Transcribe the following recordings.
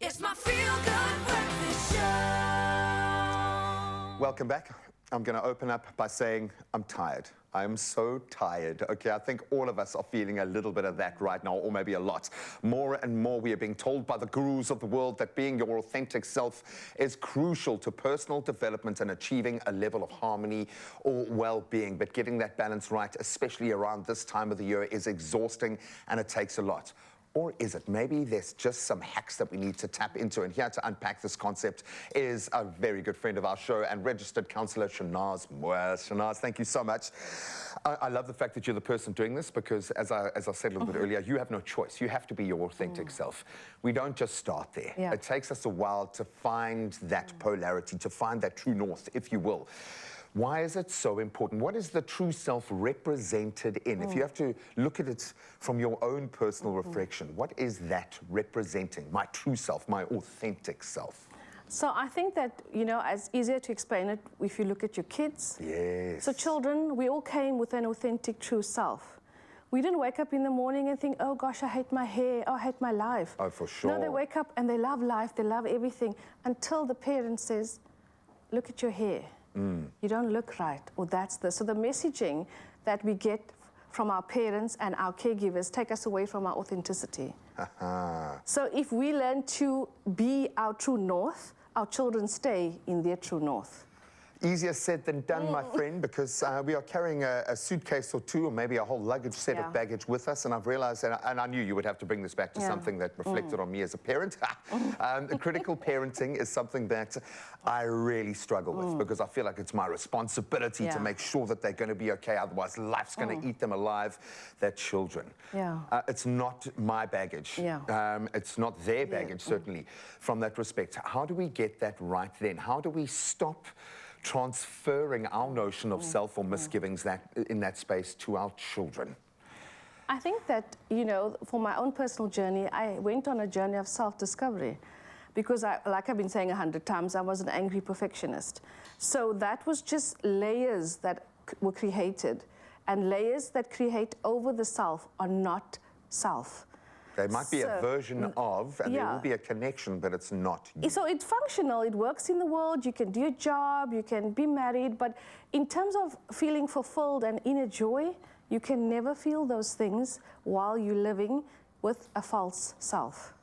It's my feel-good breakfast show. Welcome back. I'm going to open up by saying I'm tired. I'm so tired. Okay, I think all of us are feeling a little bit of that right now, or maybe a lot. More and more we are being told by the gurus of the world that being your authentic self is crucial to personal development and achieving a level of harmony or well-being. But getting that balance right, especially around this time of the year, is exhausting and it takes a lot. Or is it? Maybe there's just some hacks that we need to tap into. And here to unpack this concept is a very good friend of our show and registered counsellor, Shenaaz Moos. Shenaaz, thank you so much. I love the fact that you're the person doing this because, as I said a little bit earlier, you have no choice. You have to be your authentic self. We don't just start there. Yeah. It takes us a while to find that polarity, to find that true north, if you will. Why is it so important? What is the true self represented in? If you have to look at it from your own personal reflection, what is that representing? My true self, my authentic self. So I think that, you know, it's easier to explain it if you look at your kids. Yes. So children, we all came with an authentic true self. We didn't wake up in the morning and think, oh gosh, I hate my hair, oh, I hate my life. Oh, for sure. No, they wake up and they love life, they love everything, until the parent says, look at your hair. You don't look right, or that's the... So the messaging that we get from our parents and our caregivers take us away from our authenticity. So if we learn to be our true north, our children stay in their true north. Easier said than done, my friend, because we are carrying a suitcase or two, or maybe a whole luggage set of baggage with us, and I've realized, and I knew you would have to bring this back to something that reflected on me as a parent. Critical parenting is something that I really struggle with, because I feel like it's my responsibility to make sure that they're going to be okay, otherwise life's going to eat them alive. They're children. It's not my baggage. It's not their baggage, certainly, from that respect. How do we get that right then? How do we stop transferring our notion of self or misgivings in that space to our children? I think that, you know, for my own personal journey, I went on a journey of self-discovery because, like I've been saying 100 times, I was an angry perfectionist. So that was just layers that were created, and layers that create over the self are not self. There might be a version of, and there will be a connection, but it's not you. So it's functional, it works in the world, you can do a job, you can be married, but in terms of feeling fulfilled and inner joy, you can never feel those things while you're living with a false self.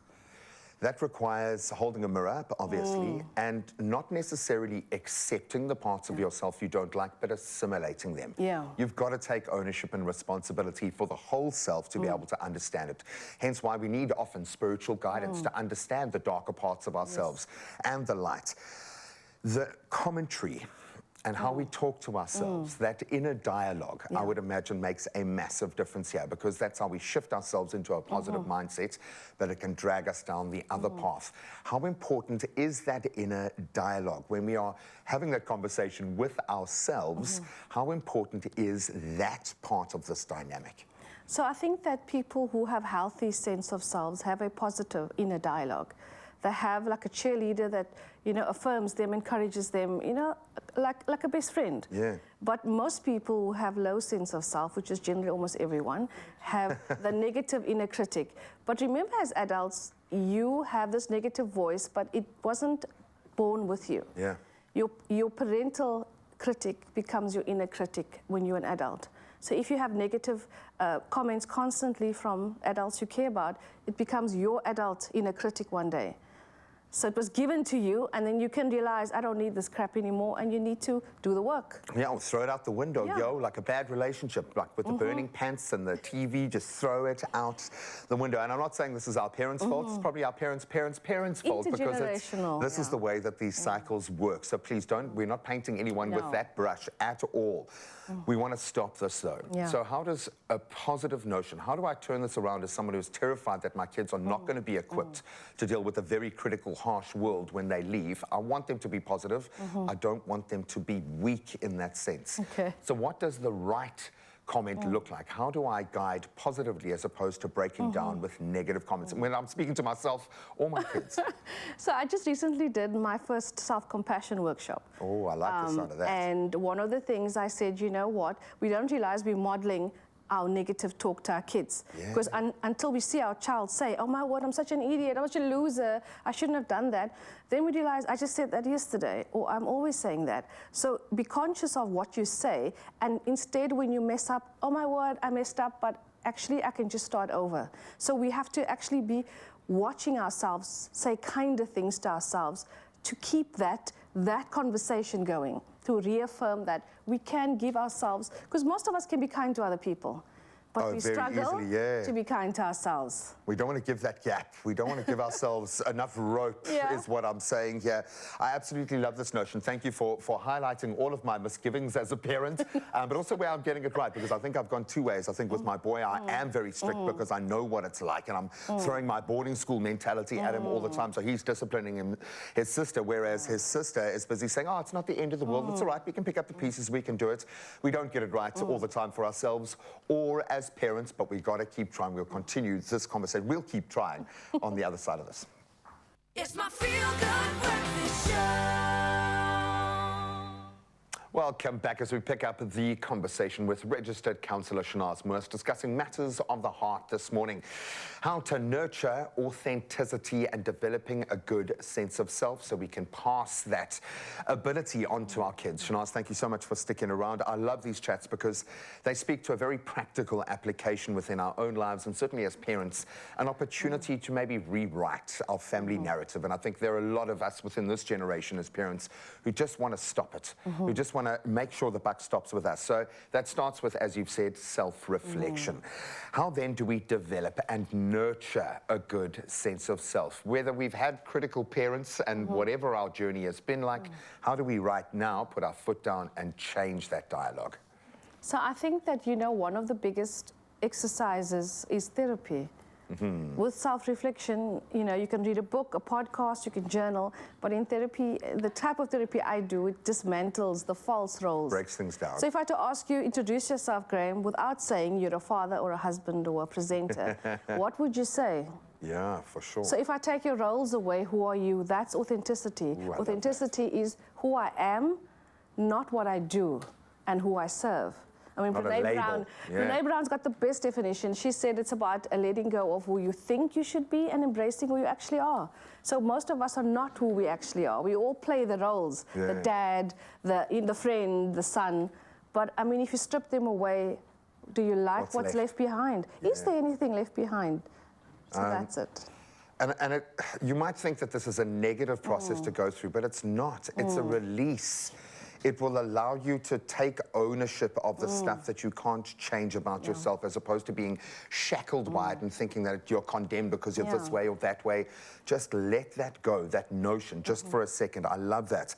That requires holding a mirror up, obviously, and not necessarily accepting the parts of yourself you don't like, but assimilating them. You've got to take ownership and responsibility for the whole self to be able to understand it. Hence why we need often spiritual guidance to understand the darker parts of ourselves and the light. The commentary and how we talk to ourselves, that inner dialogue, I would imagine makes a massive difference here, because that's how we shift ourselves into a positive mindset, but it can drag us down the other path. How important is that inner dialogue when we are having that conversation with ourselves? How important is that part of this dynamic? So I think that people who have healthy sense of selves have a positive inner dialogue. They have like a cheerleader that, you know, affirms them, encourages them, you know, like a best friend. But most people who have low sense of self, which is generally almost everyone, have the negative inner critic. But remember, as adults, you have this negative voice, but it wasn't born with you. Your parental critic becomes your inner critic when you're an adult. So if you have negative comments constantly from adults you care about, it becomes your adult inner critic one day. So it was given to you, and then you can realize, I don't need this crap anymore, and you need to do the work. Or throw it out the window, like a bad relationship, like with the burning pants and the TV, just throw it out the window. And I'm not saying this is our parents' fault, it's probably our parents' fault, because this is the way that these cycles work. So please don't, we're not painting anyone with that brush at all. We want to stop this though. So how does a positive notion, how do I turn this around as someone who's terrified that my kids are not going to be equipped to deal with a very critical, harsh world when they leave? I want them to be positive. I don't want them to be weak in that sense. So what does the right comment look like? How do I guide positively as opposed to breaking down with negative comments when I'm speaking to myself or my kids? So I just recently did my first self-compassion workshop. Oh, I like the sound of that. And one of the things I said, you know what, we don't realize we're modeling our negative talk to our kids. Because until we see our child say, oh my word, I'm such an idiot, I'm such a loser, I shouldn't have done that, then we realize, I just said that yesterday, or I'm always saying that. So be conscious of what you say, and instead when you mess up, oh my word, I messed up, but actually I can just start over. So we have to actually be watching ourselves, say kinder things to ourselves, to keep that conversation going, to reaffirm that we can give ourselves, because most of us can be kind to other people, but we struggle to be kind to ourselves. We don't want to give that gap. We don't want to give ourselves enough rope, is what I'm saying here. I absolutely love this notion. Thank you for highlighting all of my misgivings as a parent, but also where I'm getting it right, because I think I've gone two ways. I think with my boy, I am very strict because I know what it's like, and I'm throwing my boarding school mentality at him all the time, so he's disciplining his sister, whereas his sister is busy saying, oh, it's not the end of the world, it's all right, we can pick up the pieces, we can do it. We don't get it right all the time for ourselves or as parents, but we've got to keep trying. We'll continue this conversation. We'll keep trying on the other side of this. It's my feel-good breakfast show. Welcome back as we pick up the conversation with registered counsellor Shenaaz Moos, discussing matters of the heart this morning. How to nurture authenticity and developing a good sense of self so we can pass that ability on to our kids. Shenaaz, thank you so much for sticking around. I love these chats because they speak to a very practical application within our own lives, and certainly as parents, an opportunity to maybe rewrite our family narrative. And I think there are a lot of us within this generation as parents who just want to stop it, who just want to make sure the buck stops with us. So that starts with, as you've said, self-reflection. How then do we develop and nurture a good sense of self? Whether we've had critical parents and whatever our journey has been like, how do we right now put our foot down and change that dialogue? So I think that, you know, one of the biggest exercises is therapy. With self-reflection, you know, you can read a book, a podcast, you can journal, but in therapy, the type of therapy I do, it dismantles the false roles. Breaks things down. So if I had to ask you, introduce yourself, Graham, without saying you're a father or a husband or a presenter, what would you say? Yeah, for sure. So if I take your roles away, who are you? That's authenticity. Ooh, authenticity is who I am, not what I do, and who I serve. I mean, Brene Brown's got the best definition. She said it's about letting go of who you think you should be and embracing who you actually are. So most of us are not who we actually are. We all play the roles, the dad, the friend, the son. But I mean, if you strip them away, do you like what's left behind? Is there anything left behind? So that's it. And you might think that this is a negative process to go through, but it's not. It's a release. It will allow you to take ownership of the stuff that you can't change about yourself, as opposed to being shackled by it and thinking that you're condemned because you're this way or that way. Just let that go, that notion, just for a second. I love that.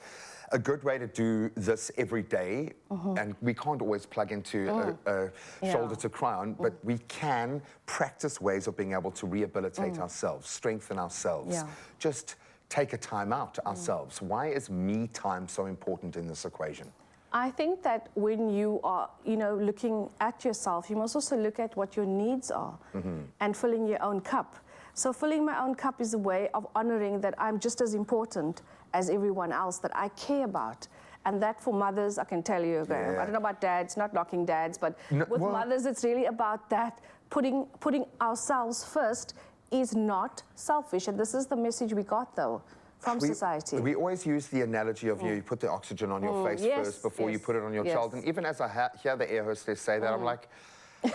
A good way to do this every day, and we can't always plug into a shoulder to cry on, but we can practice ways of being able to rehabilitate ourselves, strengthen ourselves. Just take a time out ourselves. Why is me time so important in this equation? I think that when you are, you know, looking at yourself, you must also look at what your needs are and filling your own cup. So filling my own cup is a way of honoring that I'm just as important as everyone else, that I care about. And that for mothers, I can tell you, Graham, I don't know about dads, not knocking dads, but with mothers, it's really about that, putting ourselves first is not selfish. And this is the message we got, though, from society. We always use the analogy of you put the oxygen on your face first before you put it on your child. And even as I hear the air hostess say that, I'm like,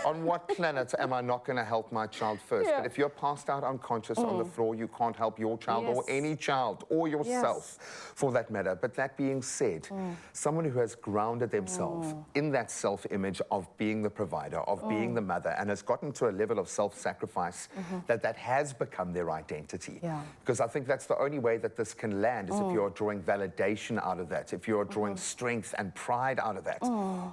on what planet am I not going to help my child first? But if you're passed out unconscious on the floor, you can't help your child or any child or yourself for that matter. But that being said, someone who has grounded themselves in that self-image of being the provider, of being the mother, and has gotten to a level of self-sacrifice that has become their identity. Because I think that's the only way that this can land, is if you're drawing validation out of that, if you're drawing strength and pride out of that.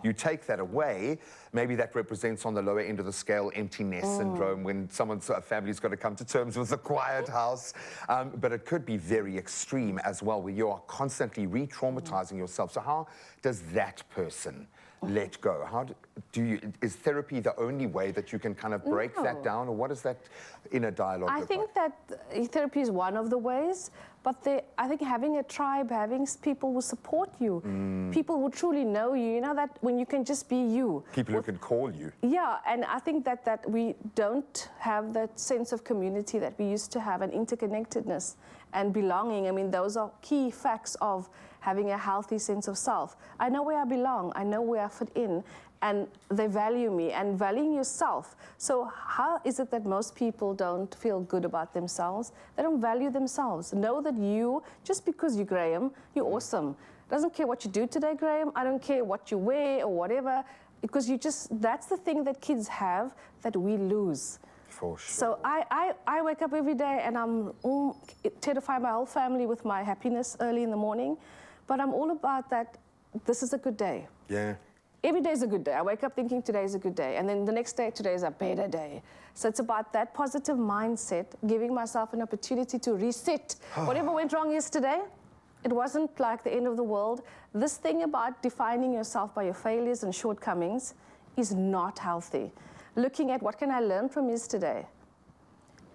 You take that away, maybe that represents on the lower end of the scale empty nest syndrome, when someone's family's got to come to terms with a quiet house. But it could be very extreme as well, where you are constantly re-traumatizing yourself. So how does that person let go? How do you, is therapy the only way that you can kind of break that down, or what is that inner dialogue? I think that therapy is one of the ways, but I think having a tribe, having people who support you, people who truly know you, you know, that when you can just be you. People who can call you. Yeah, and I think that we don't have that sense of community that we used to have, and interconnectedness and belonging. I mean, those are key facts of having a healthy sense of self. I know where I belong, I know where I fit in, and they value me, and valuing yourself. So how is it that most people don't feel good about themselves? They don't value themselves. Know that you, just because you're Graham, you're awesome. Doesn't care what you do today, Graham. I don't care what you wear or whatever, because you just, that's the thing that kids have that we lose. For sure. So I wake up every day and I'm terrify my whole family with my happiness early in the morning, but I'm all about that. This is a good day. Yeah. Every day is a good day. I wake up thinking today is a good day, and then the next day, today is a better day. So it's about that positive mindset, giving myself an opportunity to reset. Whatever went wrong yesterday, it wasn't like the end of the world. This thing about defining yourself by your failures and shortcomings is not healthy. Looking at what can I learn from yesterday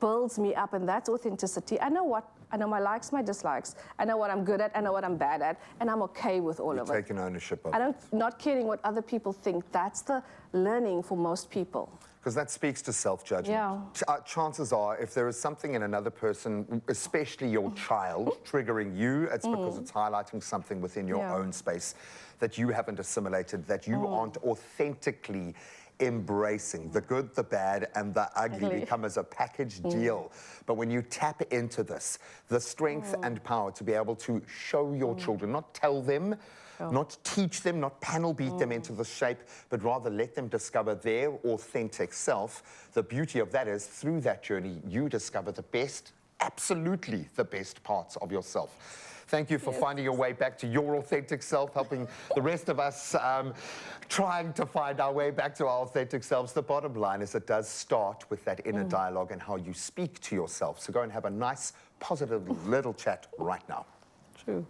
builds me up, and that's authenticity. I know my likes, my dislikes. I know what I'm good at, I know what I'm bad at, and I'm okay with all of it. You're taking ownership of it. Not caring what other people think. That's the learning for most people. Because that speaks to self-judgment. Yeah. Chances are, if there is something in another person, especially your child, triggering you, it's because it's highlighting something within your own space that you haven't assimilated, that you aren't authentically embracing. The good, the bad, and the ugly become as a package deal. But when you tap into this, the strength and power to be able to show your children, not tell them, not teach them, not panel beat them into the shape, but rather let them discover their authentic self. The beauty of that is, through that journey, you discover the best, absolutely the best parts of yourself. Thank you for finding your way back to your authentic self, helping the rest of us trying to find our way back to our authentic selves. The bottom line is it does start with that inner dialogue and how you speak to yourself. So go and have a nice, positive little chat right now. True.